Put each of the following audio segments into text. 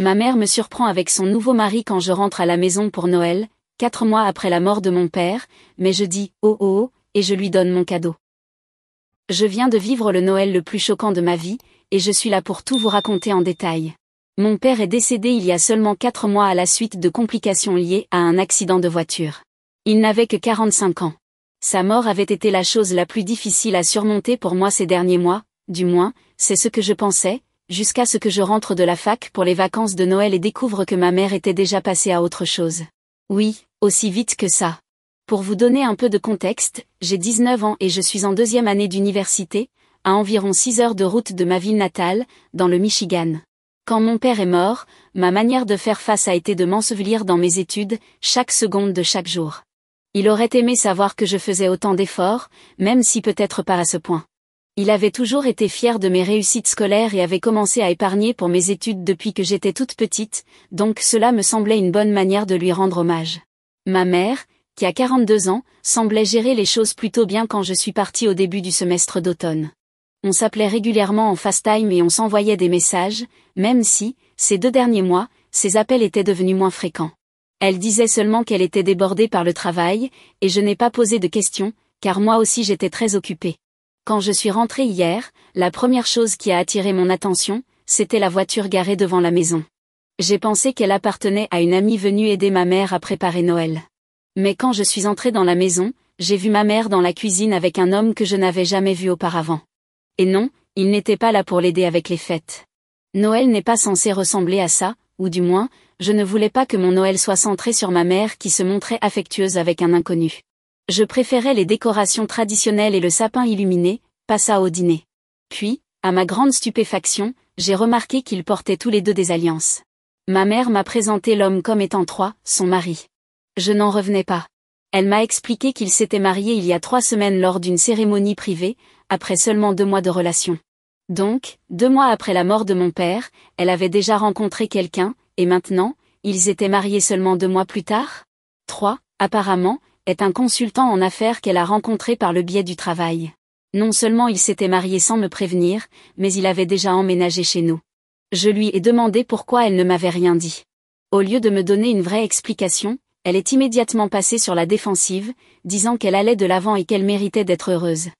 Ma mère me surprend avec son nouveau mari quand je rentre à la maison pour Noël, 4 mois après la mort de mon père, mais je dis « oh oh oh » et je lui donne mon cadeau. Je viens de vivre le Noël le plus choquant de ma vie, et je suis là pour tout vous raconter en détail. Mon père est décédé il y a seulement 4 mois à la suite de complications liées à un accident de voiture. Il n'avait que 45 ans. Sa mort avait été la chose la plus difficile à surmonter pour moi ces derniers mois, du moins, c'est ce que je pensais, jusqu'à ce que je rentre de la fac pour les vacances de Noël et découvre que ma mère était déjà passée à autre chose. Oui, aussi vite que ça. Pour vous donner un peu de contexte, j'ai 19 ans et je suis en 2e année d'université, à environ 6 heures de route de ma ville natale, dans le Michigan. Quand mon père est mort, ma manière de faire face a été de m'ensevelir dans mes études, chaque seconde de chaque jour. Il aurait aimé savoir que je faisais autant d'efforts, même si peut-être pas à ce point. Il avait toujours été fier de mes réussites scolaires et avait commencé à épargner pour mes études depuis que j'étais toute petite, donc cela me semblait une bonne manière de lui rendre hommage. Ma mère, qui a 42 ans, semblait gérer les choses plutôt bien quand je suis partie au début du semestre d'automne. On s'appelait régulièrement en FaceTime et on s'envoyait des messages, même si, ces 2 derniers mois, ces appels étaient devenus moins fréquents. Elle disait seulement qu'elle était débordée par le travail, et je n'ai pas posé de questions, car moi aussi j'étais très occupée. Quand je suis rentrée hier, la première chose qui a attiré mon attention, c'était la voiture garée devant la maison. J'ai pensé qu'elle appartenait à une amie venue aider ma mère à préparer Noël. Mais quand je suis entrée dans la maison, j'ai vu ma mère dans la cuisine avec un homme que je n'avais jamais vu auparavant. Et non, il n'était pas là pour l'aider avec les fêtes. Noël n'est pas censé ressembler à ça, ou du moins, je ne voulais pas que mon Noël soit centré sur ma mère qui se montrait affectueuse avec un inconnu. Je préférais les décorations traditionnelles et le sapin illuminé, pas ça au dîner. Puis, à ma grande stupéfaction, j'ai remarqué qu'ils portaient tous les deux des alliances. Ma mère m'a présenté l'homme comme étant son mari. Je n'en revenais pas. Elle m'a expliqué qu'ils s'étaient mariés il y a 3 semaines lors d'une cérémonie privée, après seulement 2 mois de relation. Donc, 2 mois après la mort de mon père, elle avait déjà rencontré quelqu'un, et maintenant, ils étaient mariés seulement 2 mois plus tard. 3, apparemment, est un consultant en affaires qu'elle a rencontré par le biais du travail. Non seulement il s'était marié sans me prévenir, mais il avait déjà emménagé chez nous. Je lui ai demandé pourquoi elle ne m'avait rien dit. Au lieu de me donner une vraie explication, elle est immédiatement passée sur la défensive, disant qu'elle allait de l'avant et qu'elle méritait d'être heureuse.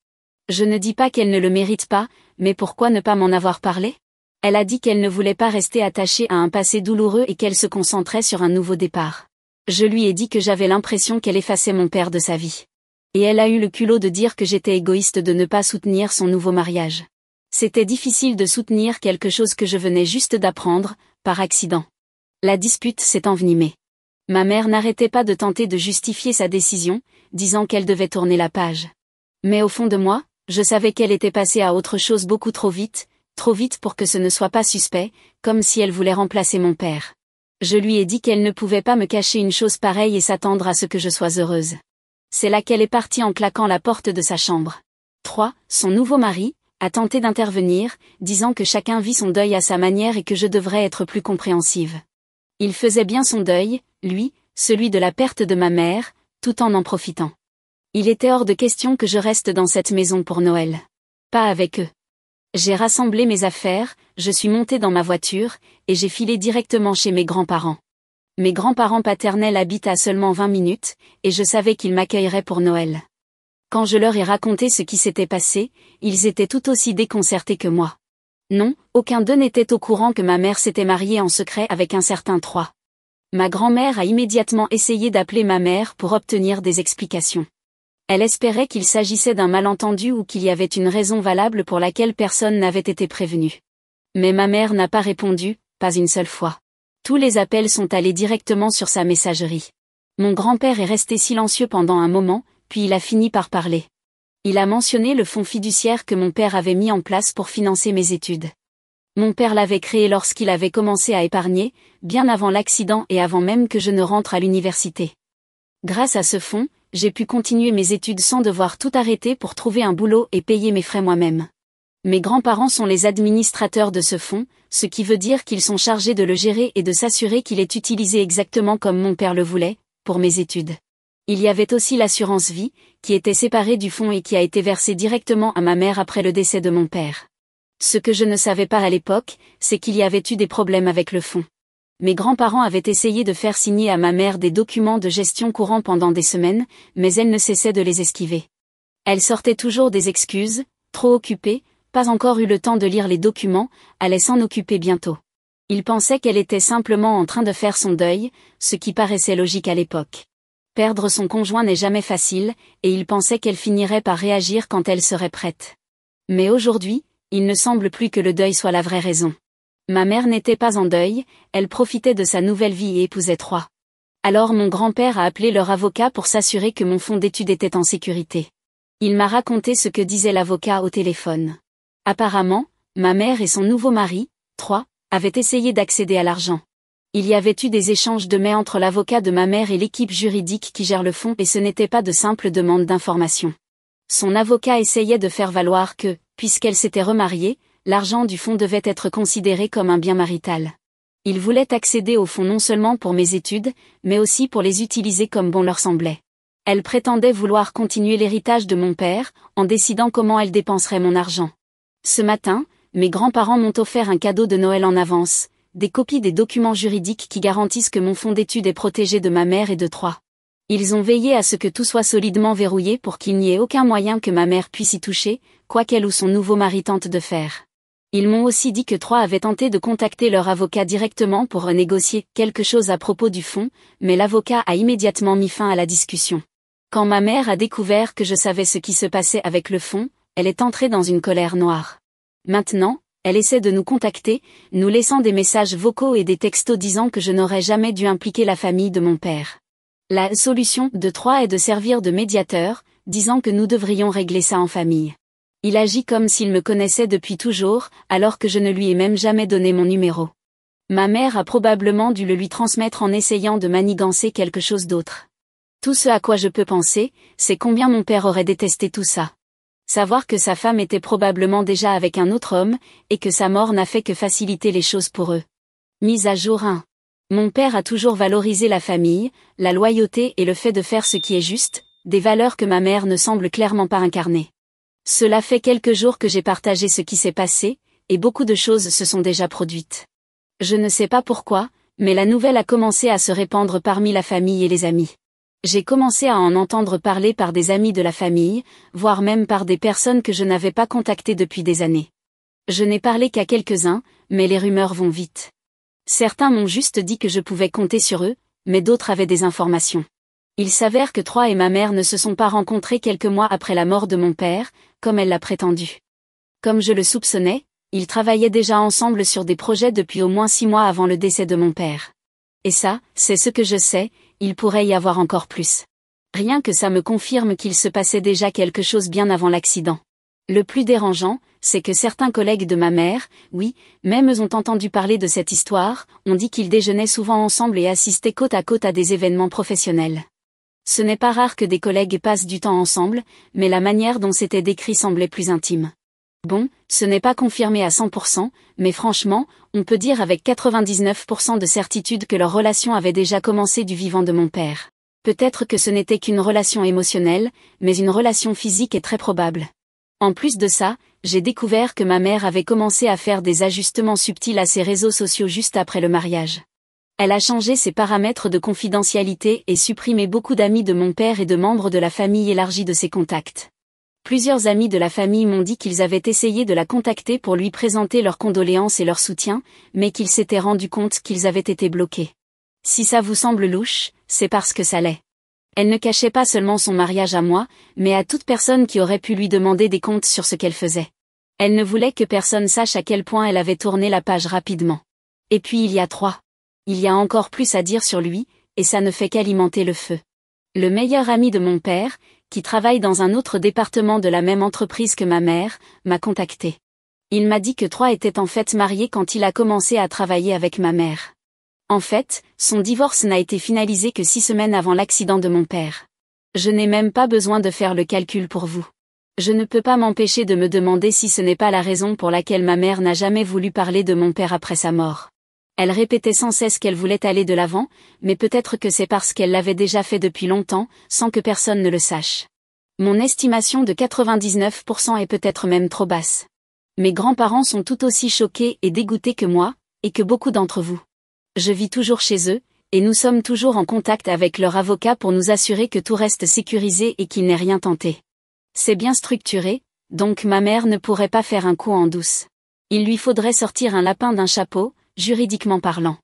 Je ne dis pas qu'elle ne le mérite pas, mais pourquoi ne pas m'en avoir parlé? Elle a dit qu'elle ne voulait pas rester attachée à un passé douloureux et qu'elle se concentrait sur un nouveau départ. Je lui ai dit que j'avais l'impression qu'elle effaçait mon père de sa vie. Et elle a eu le culot de dire que j'étais égoïste de ne pas soutenir son nouveau mariage. C'était difficile de soutenir quelque chose que je venais juste d'apprendre, par accident. La dispute s'est envenimée. Ma mère n'arrêtait pas de tenter de justifier sa décision, disant qu'elle devait tourner la page. Mais au fond de moi, je savais qu'elle était passée à autre chose beaucoup trop vite pour que ce ne soit pas suspect, comme si elle voulait remplacer mon père. Je lui ai dit qu'elle ne pouvait pas me cacher une chose pareille et s'attendre à ce que je sois heureuse. C'est là qu'elle est partie en claquant la porte de sa chambre. 3. Son nouveau mari a tenté d'intervenir, disant que chacun vit son deuil à sa manière et que je devrais être plus compréhensive. Il faisait bien son deuil, lui, celui de la perte de ma mère, tout en profitant. Il était hors de question que je reste dans cette maison pour Noël. Pas avec eux. J'ai rassemblé mes affaires, je suis montée dans ma voiture, et j'ai filé directement chez mes grands-parents. Mes grands-parents paternels habitent à seulement 20 minutes, et je savais qu'ils m'accueilleraient pour Noël. Quand je leur ai raconté ce qui s'était passé, ils étaient tout aussi déconcertés que moi. Non, aucun d'eux n'était au courant que ma mère s'était mariée en secret avec un certain 3. Ma grand-mère a immédiatement essayé d'appeler ma mère pour obtenir des explications. Elle espérait qu'il s'agissait d'un malentendu ou qu'il y avait une raison valable pour laquelle personne n'avait été prévenu. Mais ma mère n'a pas répondu, pas une seule fois. Tous les appels sont allés directement sur sa messagerie. Mon grand-père est resté silencieux pendant un moment, puis il a fini par parler. Il a mentionné le fonds fiduciaire que mon père avait mis en place pour financer mes études. Mon père l'avait créé lorsqu'il avait commencé à épargner, bien avant l'accident et avant même que je ne rentre à l'université. Grâce à ce fonds, j'ai pu continuer mes études sans devoir tout arrêter pour trouver un boulot et payer mes frais moi-même. Mes grands-parents sont les administrateurs de ce fonds, ce qui veut dire qu'ils sont chargés de le gérer et de s'assurer qu'il est utilisé exactement comme mon père le voulait, pour mes études. Il y avait aussi l'assurance vie, qui était séparée du fonds et qui a été versée directement à ma mère après le décès de mon père. Ce que je ne savais pas à l'époque, c'est qu'il y avait eu des problèmes avec le fonds. Mes grands-parents avaient essayé de faire signer à ma mère des documents de gestion courants pendant des semaines, mais elle ne cessait de les esquiver. Elle sortait toujours des excuses, trop occupée, pas encore eu le temps de lire les documents, allait s'en occuper bientôt. Il pensait qu'elle était simplement en train de faire son deuil, ce qui paraissait logique à l'époque. Perdre son conjoint n'est jamais facile, et il pensait qu'elle finirait par réagir quand elle serait prête. Mais aujourd'hui, il ne semble plus que le deuil soit la vraie raison. Ma mère n'était pas en deuil, elle profitait de sa nouvelle vie et épousait Troy. Alors mon grand-père a appelé leur avocat pour s'assurer que mon fonds d'études était en sécurité. Il m'a raconté ce que disait l'avocat au téléphone. Apparemment, ma mère et son nouveau mari, Troy, avaient essayé d'accéder à l'argent. Il y avait eu des échanges de mails entre l'avocat de ma mère et l'équipe juridique qui gère le fonds et ce n'était pas de simples demandes d'information. Son avocat essayait de faire valoir que, puisqu'elle s'était remariée, l'argent du fonds devait être considéré comme un bien marital. Il voulait accéder au fonds non seulement pour mes études, mais aussi pour les utiliser comme bon leur semblait. Elle prétendait vouloir continuer l'héritage de mon père, en décidant comment elle dépenserait mon argent. Ce matin, mes grands-parents m'ont offert un cadeau de Noël en avance, des copies des documents juridiques qui garantissent que mon fonds d'études est protégé de ma mère et de Troy. Ils ont veillé à ce que tout soit solidement verrouillé pour qu'il n'y ait aucun moyen que ma mère puisse y toucher, quoi qu'elle ou son nouveau mari tente de faire. Ils m'ont aussi dit que Troy avait tenté de contacter leur avocat directement pour renégocier quelque chose à propos du fonds, mais l'avocat a immédiatement mis fin à la discussion. Quand ma mère a découvert que je savais ce qui se passait avec le fonds, elle est entrée dans une colère noire. Maintenant, elle essaie de nous contacter, nous laissant des messages vocaux et des textos disant que je n'aurais jamais dû impliquer la famille de mon père. La solution de Troy est de servir de médiateur, disant que nous devrions régler ça en famille. Il agit comme s'il me connaissait depuis toujours, alors que je ne lui ai même jamais donné mon numéro. Ma mère a probablement dû le lui transmettre en essayant de manigancer quelque chose d'autre. Tout ce à quoi je peux penser, c'est combien mon père aurait détesté tout ça. Savoir que sa femme était probablement déjà avec un autre homme, et que sa mort n'a fait que faciliter les choses pour eux. Mise à jour 1. Mon père a toujours valorisé la famille, la loyauté et le fait de faire ce qui est juste, des valeurs que ma mère ne semble clairement pas incarner. Cela fait quelques jours que j'ai partagé ce qui s'est passé, et beaucoup de choses se sont déjà produites. Je ne sais pas pourquoi, mais la nouvelle a commencé à se répandre parmi la famille et les amis. J'ai commencé à en entendre parler par des amis de la famille, voire même par des personnes que je n'avais pas contactées depuis des années. Je n'ai parlé qu'à quelques-uns, mais les rumeurs vont vite. Certains m'ont juste dit que je pouvais compter sur eux, mais d'autres avaient des informations. Il s'avère que Troy et ma mère ne se sont pas rencontrés quelques mois après la mort de mon père, comme elle l'a prétendu. Comme je le soupçonnais, ils travaillaient déjà ensemble sur des projets depuis au moins 6 mois avant le décès de mon père. Et ça, c'est ce que je sais, il pourrait y avoir encore plus. Rien que ça me confirme qu'il se passait déjà quelque chose bien avant l'accident. Le plus dérangeant, c'est que certains collègues de ma mère, oui, même eux ont entendu parler de cette histoire, ont dit qu'ils déjeunaient souvent ensemble et assistaient côte à côte à des événements professionnels. Ce n'est pas rare que des collègues passent du temps ensemble, mais la manière dont c'était décrit semblait plus intime. Bon, ce n'est pas confirmé à 100%, mais franchement, on peut dire avec 99% de certitude que leur relation avait déjà commencé du vivant de mon père. Peut-être que ce n'était qu'une relation émotionnelle, mais une relation physique est très probable. En plus de ça, j'ai découvert que ma mère avait commencé à faire des ajustements subtils à ses réseaux sociaux juste après le mariage. Elle a changé ses paramètres de confidentialité et supprimé beaucoup d'amis de mon père et de membres de la famille élargie de ses contacts. Plusieurs amis de la famille m'ont dit qu'ils avaient essayé de la contacter pour lui présenter leurs condoléances et leur soutien, mais qu'ils s'étaient rendus compte qu'ils avaient été bloqués. Si ça vous semble louche, c'est parce que ça l'est. Elle ne cachait pas seulement son mariage à moi, mais à toute personne qui aurait pu lui demander des comptes sur ce qu'elle faisait. Elle ne voulait que personne sache à quel point elle avait tourné la page rapidement. Et puis il y a Troy. Il y a encore plus à dire sur lui, et ça ne fait qu'alimenter le feu. Le meilleur ami de mon père, qui travaille dans un autre département de la même entreprise que ma mère, m'a contacté. Il m'a dit que Troy était en fait marié quand il a commencé à travailler avec ma mère. En fait, son divorce n'a été finalisé que 6 semaines avant l'accident de mon père. Je n'ai même pas besoin de faire le calcul pour vous. Je ne peux pas m'empêcher de me demander si ce n'est pas la raison pour laquelle ma mère n'a jamais voulu parler de mon père après sa mort. Elle répétait sans cesse qu'elle voulait aller de l'avant, mais peut-être que c'est parce qu'elle l'avait déjà fait depuis longtemps, sans que personne ne le sache. Mon estimation de 99% est peut-être même trop basse. Mes grands-parents sont tout aussi choqués et dégoûtés que moi, et que beaucoup d'entre vous. Je vis toujours chez eux, et nous sommes toujours en contact avec leur avocat pour nous assurer que tout reste sécurisé et qu'il n'est rien tenté. C'est bien structuré, donc ma mère ne pourrait pas faire un coup en douce. Il lui faudrait sortir un lapin d'un chapeau, juridiquement parlant.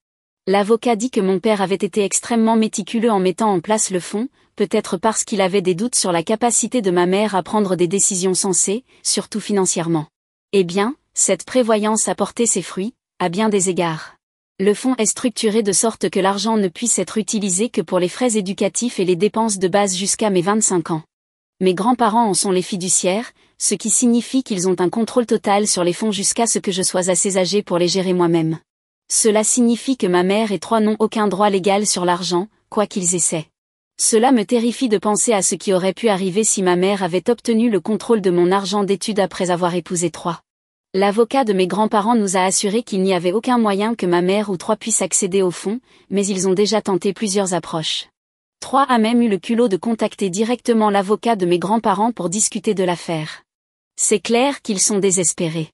L'avocat dit que mon père avait été extrêmement méticuleux en mettant en place le fonds, peut-être parce qu'il avait des doutes sur la capacité de ma mère à prendre des décisions sensées, surtout financièrement. Eh bien, cette prévoyance a porté ses fruits, à bien des égards. Le fonds est structuré de sorte que l'argent ne puisse être utilisé que pour les frais éducatifs et les dépenses de base jusqu'à mes 25 ans. Mes grands-parents en sont les fiduciaires, ce qui signifie qu'ils ont un contrôle total sur les fonds jusqu'à ce que je sois assez âgée pour les gérer moi-même. Cela signifie que ma mère et trois n'ont aucun droit légal sur l'argent, quoi qu'ils essaient. Cela me terrifie de penser à ce qui aurait pu arriver si ma mère avait obtenu le contrôle de mon argent d'études après avoir épousé trois. L'avocat de mes grands-parents nous a assuré qu'il n'y avait aucun moyen que ma mère ou trois puissent accéder au fonds, mais ils ont déjà tenté plusieurs approches. Trois a même eu le culot de contacter directement l'avocat de mes grands-parents pour discuter de l'affaire. C'est clair qu'ils sont désespérés.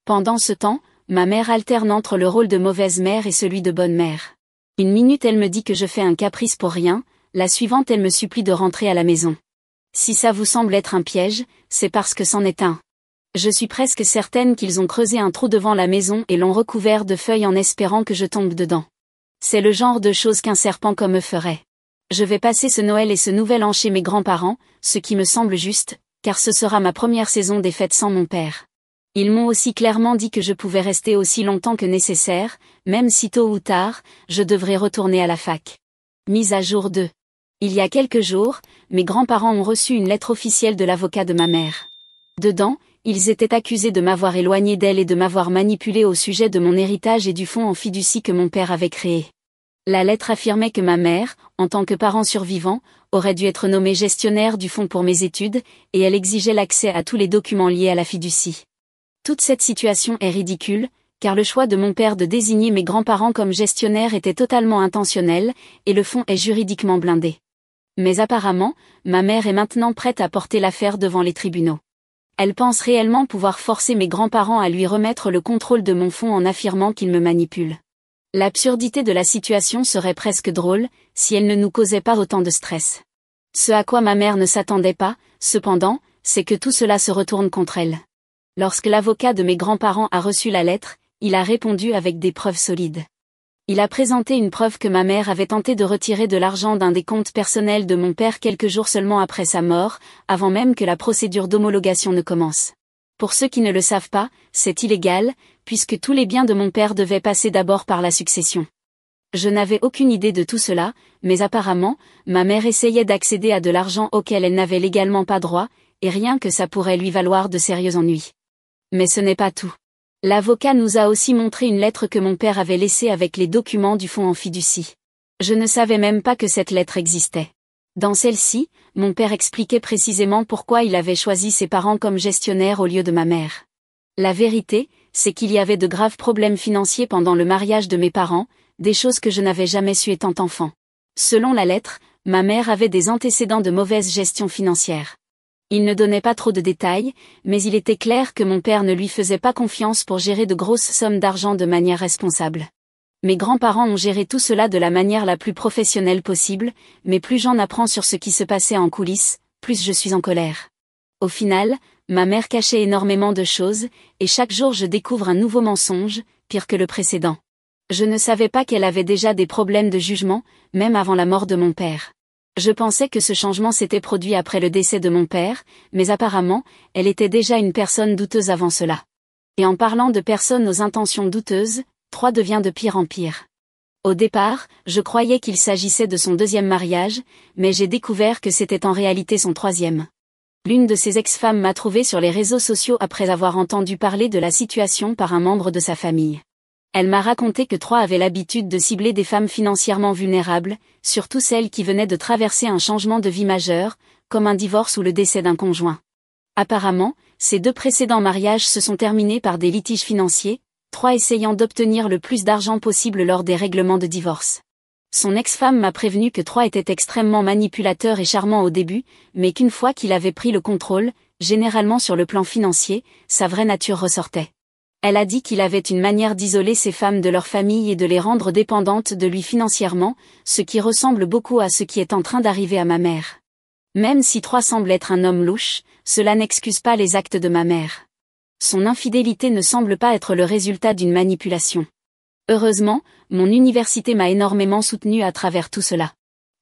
Pendant ce temps, ma mère alterne entre le rôle de mauvaise mère et celui de bonne mère. Une minute elle me dit que je fais un caprice pour rien, la suivante elle me supplie de rentrer à la maison. Si ça vous semble être un piège, c'est parce que c'en est un. Je suis presque certaine qu'ils ont creusé un trou devant la maison et l'ont recouvert de feuilles en espérant que je tombe dedans. C'est le genre de choses qu'un serpent comme eux ferait. Je vais passer ce Noël et ce Nouvel An chez mes grands-parents, ce qui me semble juste, car ce sera ma première saison des fêtes sans mon père. Ils m'ont aussi clairement dit que je pouvais rester aussi longtemps que nécessaire, même si tôt ou tard, je devrais retourner à la fac. Mise à jour 2. Il y a quelques jours, mes grands-parents ont reçu une lettre officielle de l'avocat de ma mère. Dedans, ils étaient accusés de m'avoir éloigné d'elle et de m'avoir manipulé au sujet de mon héritage et du fonds en fiducie que mon père avait créé. La lettre affirmait que ma mère, en tant que parent survivant, aurait dû être nommée gestionnaire du fonds pour mes études, et elle exigeait l'accès à tous les documents liés à la fiducie. Toute cette situation est ridicule, car le choix de mon père de désigner mes grands-parents comme gestionnaires était totalement intentionnel, et le fonds est juridiquement blindé. Mais apparemment, ma mère est maintenant prête à porter l'affaire devant les tribunaux. Elle pense réellement pouvoir forcer mes grands-parents à lui remettre le contrôle de mon fonds en affirmant qu'ils me manipulent. L'absurdité de la situation serait presque drôle, si elle ne nous causait pas autant de stress. Ce à quoi ma mère ne s'attendait pas, cependant, c'est que tout cela se retourne contre elle. Lorsque l'avocat de mes grands-parents a reçu la lettre, il a répondu avec des preuves solides. Il a présenté une preuve que ma mère avait tenté de retirer de l'argent d'un des comptes personnels de mon père quelques jours seulement après sa mort, avant même que la procédure d'homologation ne commence. Pour ceux qui ne le savent pas, c'est illégal, puisque tous les biens de mon père devaient passer d'abord par la succession. Je n'avais aucune idée de tout cela, mais apparemment, ma mère essayait d'accéder à de l'argent auquel elle n'avait légalement pas droit, et rien que ça pourrait lui valoir de sérieux ennuis. Mais ce n'est pas tout. L'avocat nous a aussi montré une lettre que mon père avait laissée avec les documents du fonds en fiducie. Je ne savais même pas que cette lettre existait. Dans celle-ci, mon père expliquait précisément pourquoi il avait choisi ses parents comme gestionnaires au lieu de ma mère. La vérité, c'est qu'il y avait de graves problèmes financiers pendant le mariage de mes parents, des choses que je n'avais jamais su étant enfant. Selon la lettre, ma mère avait des antécédents de mauvaise gestion financière. Il ne donnait pas trop de détails, mais il était clair que mon père ne lui faisait pas confiance pour gérer de grosses sommes d'argent de manière responsable. Mes grands-parents ont géré tout cela de la manière la plus professionnelle possible, mais plus j'en apprends sur ce qui se passait en coulisses, plus je suis en colère. Au final, ma mère cachait énormément de choses, et chaque jour je découvre un nouveau mensonge, pire que le précédent. Je ne savais pas qu'elle avait déjà des problèmes de jugement, même avant la mort de mon père. Je pensais que ce changement s'était produit après le décès de mon père, mais apparemment, elle était déjà une personne douteuse avant cela. Et en parlant de personnes aux intentions douteuses, 3 devient de pire en pire. Au départ, je croyais qu'il s'agissait de son 2e mariage, mais j'ai découvert que c'était en réalité son 3e. L'une de ses ex-femmes m'a trouvé sur les réseaux sociaux après avoir entendu parler de la situation par un membre de sa famille. Elle m'a raconté que 3 avaient l'habitude de cibler des femmes financièrement vulnérables, surtout celles qui venaient de traverser un changement de vie majeur, comme un divorce ou le décès d'un conjoint. Apparemment, ces 2 précédents mariages se sont terminés par des litiges financiers, 3 essayant d'obtenir le plus d'argent possible lors des règlements de divorce. Son ex-femme m'a prévenu que 3 était extrêmement manipulateur et charmant au début, mais qu'une fois qu'il avait pris le contrôle, généralement sur le plan financier, sa vraie nature ressortait. Elle a dit qu'il avait une manière d'isoler ces femmes de leur famille et de les rendre dépendantes de lui financièrement, ce qui ressemble beaucoup à ce qui est en train d'arriver à ma mère. Même si Troy semble être un homme louche, cela n'excuse pas les actes de ma mère. Son infidélité ne semble pas être le résultat d'une manipulation. Heureusement, mon université m'a énormément soutenu à travers tout cela.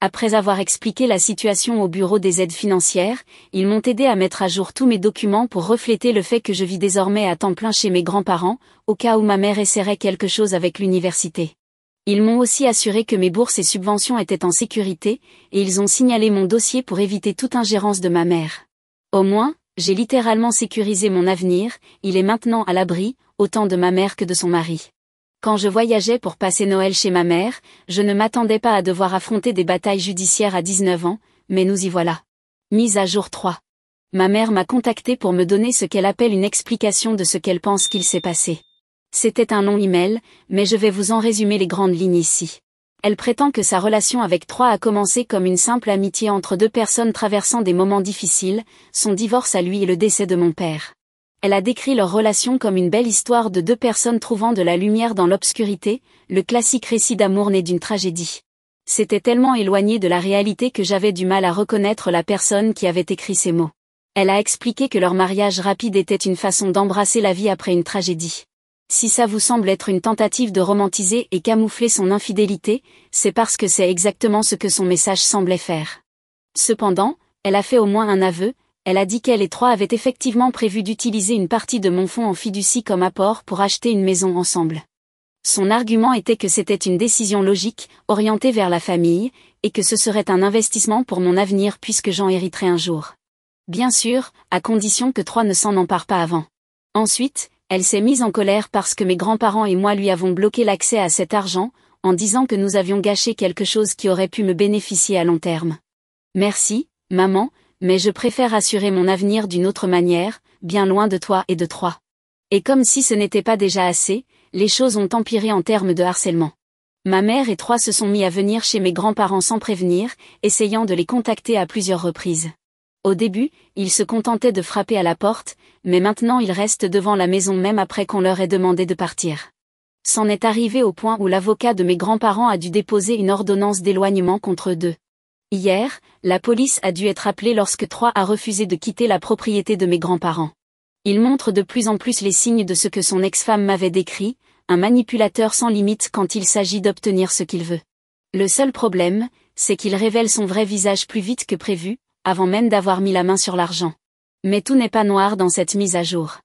Après avoir expliqué la situation au bureau des aides financières, ils m'ont aidé à mettre à jour tous mes documents pour refléter le fait que je vis désormais à temps plein chez mes grands-parents, au cas où ma mère essaierait quelque chose avec l'université. Ils m'ont aussi assuré que mes bourses et subventions étaient en sécurité, et ils ont signalé mon dossier pour éviter toute ingérence de ma mère. Au moins, j'ai littéralement sécurisé mon avenir, il est maintenant à l'abri, autant de ma mère que de son mari. Quand je voyageais pour passer Noël chez ma mère, je ne m'attendais pas à devoir affronter des batailles judiciaires à 19 ans, mais nous y voilà. Mise à jour 3. Ma mère m'a contacté pour me donner ce qu'elle appelle une explication de ce qu'elle pense qu'il s'est passé. C'était un long email, mais je vais vous en résumer les grandes lignes ici. Elle prétend que sa relation avec Troy a commencé comme une simple amitié entre deux personnes traversant des moments difficiles, son divorce à lui et le décès de mon père. Elle a décrit leur relation comme une belle histoire de deux personnes trouvant de la lumière dans l'obscurité, le classique récit d'amour né d'une tragédie. C'était tellement éloigné de la réalité que j'avais du mal à reconnaître la personne qui avait écrit ces mots. Elle a expliqué que leur mariage rapide était une façon d'embrasser la vie après une tragédie. Si ça vous semble être une tentative de romantiser et camoufler son infidélité, c'est parce que c'est exactement ce que son message semblait faire. Cependant, elle a fait au moins un aveu. Elle a dit qu'elle et Troy avaient effectivement prévu d'utiliser une partie de mon fonds en fiducie comme apport pour acheter une maison ensemble. Son argument était que c'était une décision logique, orientée vers la famille, et que ce serait un investissement pour mon avenir puisque j'en hériterais un jour. Bien sûr, à condition que Troy ne s'en empare pas avant. Ensuite, elle s'est mise en colère parce que mes grands-parents et moi lui avons bloqué l'accès à cet argent, en disant que nous avions gâché quelque chose qui aurait pu me bénéficier à long terme. Merci, maman, mais je préfère assurer mon avenir d'une autre manière, bien loin de toi et de Troy. Et comme si ce n'était pas déjà assez, les choses ont empiré en termes de harcèlement. Ma mère et Troy se sont mis à venir chez mes grands-parents sans prévenir, essayant de les contacter à plusieurs reprises. Au début, ils se contentaient de frapper à la porte, mais maintenant ils restent devant la maison même après qu'on leur ait demandé de partir. C'en est arrivé au point où l'avocat de mes grands-parents a dû déposer une ordonnance d'éloignement contre eux deux. Hier, la police a dû être appelée lorsque Troy a refusé de quitter la propriété de mes grands-parents. Il montre de plus en plus les signes de ce que son ex-femme m'avait décrit, un manipulateur sans limite quand il s'agit d'obtenir ce qu'il veut. Le seul problème, c'est qu'il révèle son vrai visage plus vite que prévu, avant même d'avoir mis la main sur l'argent. Mais tout n'est pas noir dans cette mise à jour.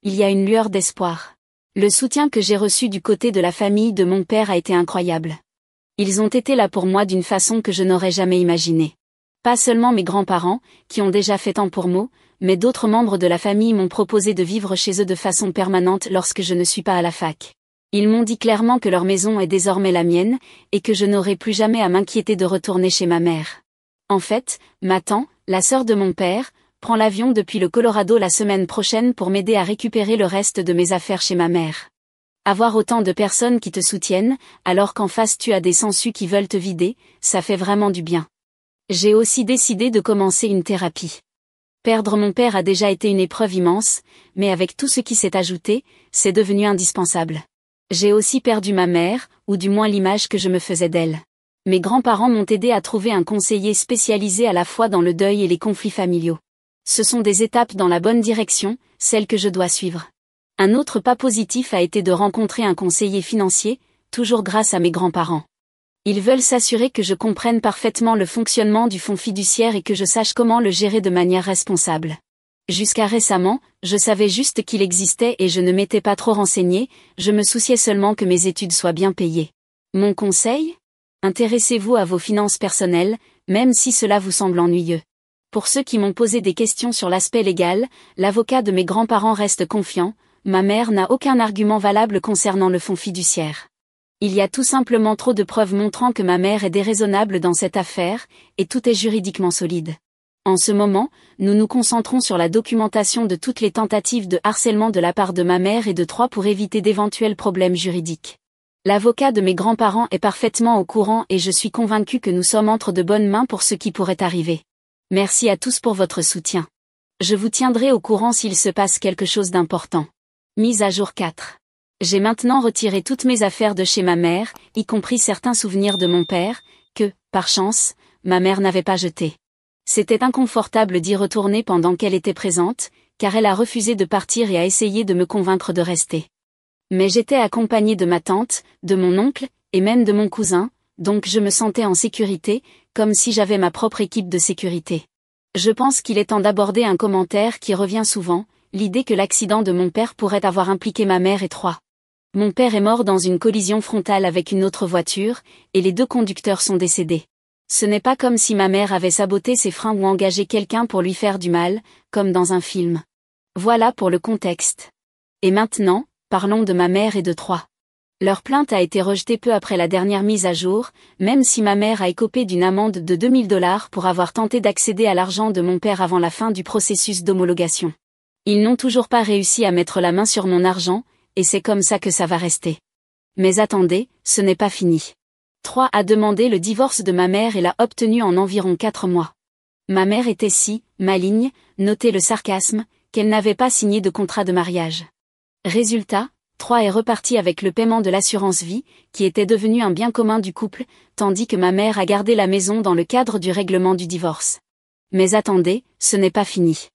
Il y a une lueur d'espoir. Le soutien que j'ai reçu du côté de la famille de mon père a été incroyable. Ils ont été là pour moi d'une façon que je n'aurais jamais imaginée. Pas seulement mes grands-parents, qui ont déjà fait tant pour moi, mais d'autres membres de la famille m'ont proposé de vivre chez eux de façon permanente lorsque je ne suis pas à la fac. Ils m'ont dit clairement que leur maison est désormais la mienne, et que je n'aurai plus jamais à m'inquiéter de retourner chez ma mère. En fait, ma tante, la sœur de mon père, prend l'avion depuis le Colorado la semaine prochaine pour m'aider à récupérer le reste de mes affaires chez ma mère. Avoir autant de personnes qui te soutiennent, alors qu'en face tu as des sangsues qui veulent te vider, ça fait vraiment du bien. J'ai aussi décidé de commencer une thérapie. Perdre mon père a déjà été une épreuve immense, mais avec tout ce qui s'est ajouté, c'est devenu indispensable. J'ai aussi perdu ma mère, ou du moins l'image que je me faisais d'elle. Mes grands-parents m'ont aidé à trouver un conseiller spécialisé à la fois dans le deuil et les conflits familiaux. Ce sont des étapes dans la bonne direction, celles que je dois suivre. Un autre pas positif a été de rencontrer un conseiller financier, toujours grâce à mes grands-parents. Ils veulent s'assurer que je comprenne parfaitement le fonctionnement du fonds fiduciaire et que je sache comment le gérer de manière responsable. Jusqu'à récemment, je savais juste qu'il existait et je ne m'étais pas trop renseignée, je me souciais seulement que mes études soient bien payées. Mon conseil ? Intéressez-vous à vos finances personnelles, même si cela vous semble ennuyeux. Pour ceux qui m'ont posé des questions sur l'aspect légal, l'avocat de mes grands-parents reste confiant, ma mère n'a aucun argument valable concernant le fonds fiduciaire. Il y a tout simplement trop de preuves montrant que ma mère est déraisonnable dans cette affaire, et tout est juridiquement solide. En ce moment, nous nous concentrons sur la documentation de toutes les tentatives de harcèlement de la part de ma mère et de Troy pour éviter d'éventuels problèmes juridiques. L'avocat de mes grands-parents est parfaitement au courant et je suis convaincue que nous sommes entre de bonnes mains pour ce qui pourrait arriver. Merci à tous pour votre soutien. Je vous tiendrai au courant s'il se passe quelque chose d'important. Mise à jour 4. J'ai maintenant retiré toutes mes affaires de chez ma mère, y compris certains souvenirs de mon père, que, par chance, ma mère n'avait pas jetés. C'était inconfortable d'y retourner pendant qu'elle était présente, car elle a refusé de partir et a essayé de me convaincre de rester. Mais j'étais accompagnée de ma tante, de mon oncle, et même de mon cousin, donc je me sentais en sécurité, comme si j'avais ma propre équipe de sécurité. Je pense qu'il est temps d'aborder un commentaire qui revient souvent, l'idée que l'accident de mon père pourrait avoir impliqué ma mère et Troy. Mon père est mort dans une collision frontale avec une autre voiture, et les deux conducteurs sont décédés. Ce n'est pas comme si ma mère avait saboté ses freins ou engagé quelqu'un pour lui faire du mal, comme dans un film. Voilà pour le contexte. Et maintenant, parlons de ma mère et de Troy. Leur plainte a été rejetée peu après la dernière mise à jour, même si ma mère a écopé d'une amende de $2000 pour avoir tenté d'accéder à l'argent de mon père avant la fin du processus d'homologation. Ils n'ont toujours pas réussi à mettre la main sur mon argent, et c'est comme ça que ça va rester. Mais attendez, ce n'est pas fini. Troy a demandé le divorce de ma mère et l'a obtenu en environ 4 mois. Ma mère était si maligne, notez le sarcasme, qu'elle n'avait pas signé de contrat de mariage. Résultat, Troy est reparti avec le paiement de l'assurance vie, qui était devenu un bien commun du couple, tandis que ma mère a gardé la maison dans le cadre du règlement du divorce. Mais attendez, ce n'est pas fini.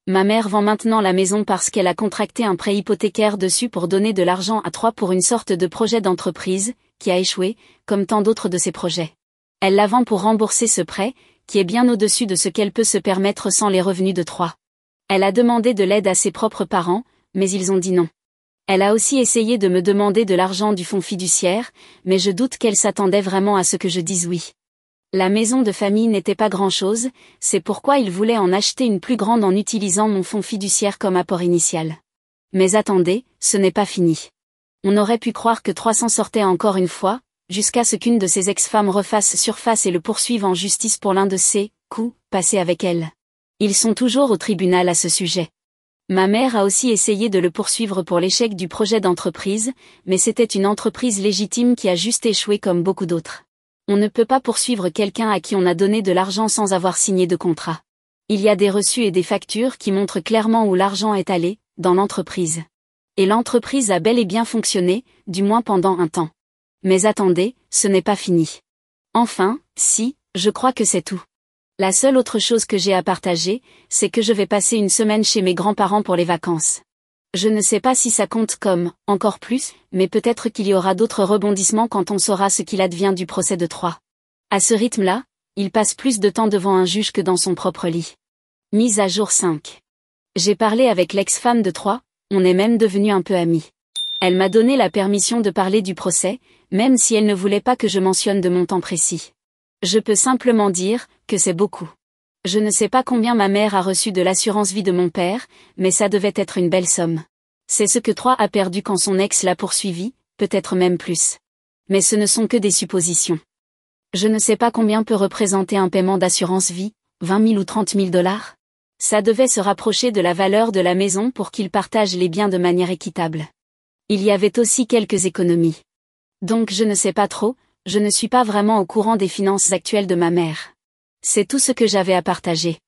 Ma mère vend maintenant la maison parce qu'elle a contracté un prêt hypothécaire dessus pour donner de l'argent à Troy pour une sorte de projet d'entreprise, qui a échoué, comme tant d'autres de ses projets. Elle la vend pour rembourser ce prêt, qui est bien au-dessus de ce qu'elle peut se permettre sans les revenus de Troy. Elle a demandé de l'aide à ses propres parents, mais ils ont dit non. Elle a aussi essayé de me demander de l'argent du fonds fiduciaire, mais je doute qu'elle s'attendait vraiment à ce que je dise oui. La maison de famille n'était pas grand-chose, c'est pourquoi il voulait en acheter une plus grande en utilisant mon fonds fiduciaire comme apport initial. Mais attendez, ce n'est pas fini. On aurait pu croire que 300 sortait encore une fois, jusqu'à ce qu'une de ses ex-femmes refasse surface et le poursuive en justice pour l'un de ses coups passés avec elle. Ils sont toujours au tribunal à ce sujet. Ma mère a aussi essayé de le poursuivre pour l'échec du projet d'entreprise, mais c'était une entreprise légitime qui a juste échoué comme beaucoup d'autres. On ne peut pas poursuivre quelqu'un à qui on a donné de l'argent sans avoir signé de contrat. Il y a des reçus et des factures qui montrent clairement où l'argent est allé, dans l'entreprise. Et l'entreprise a bel et bien fonctionné, du moins pendant un temps. Mais attendez, ce n'est pas fini. Enfin, si, je crois que c'est tout. La seule autre chose que j'ai à partager, c'est que je vais passer une semaine chez mes grands-parents pour les vacances. Je ne sais pas si ça compte comme, encore plus, mais peut-être qu'il y aura d'autres rebondissements quand on saura ce qu'il advient du procès de Troy. À ce rythme-là, il passe plus de temps devant un juge que dans son propre lit. Mise à jour 5. J'ai parlé avec l'ex-femme de Troy, on est même devenus un peu amis. Elle m'a donné la permission de parler du procès, même si elle ne voulait pas que je mentionne de montant précis. Je peux simplement dire que c'est beaucoup. Je ne sais pas combien ma mère a reçu de l'assurance vie de mon père, mais ça devait être une belle somme. C'est ce que Troy a perdu quand son ex l'a poursuivi, peut-être même plus. Mais ce ne sont que des suppositions. Je ne sais pas combien peut représenter un paiement d'assurance vie, 20 000 ou 30 000 $. Ça devait se rapprocher de la valeur de la maison pour qu'ils partagent les biens de manière équitable. Il y avait aussi quelques économies. Donc je ne sais pas trop, je ne suis pas vraiment au courant des finances actuelles de ma mère. C'est tout ce que j'avais à partager.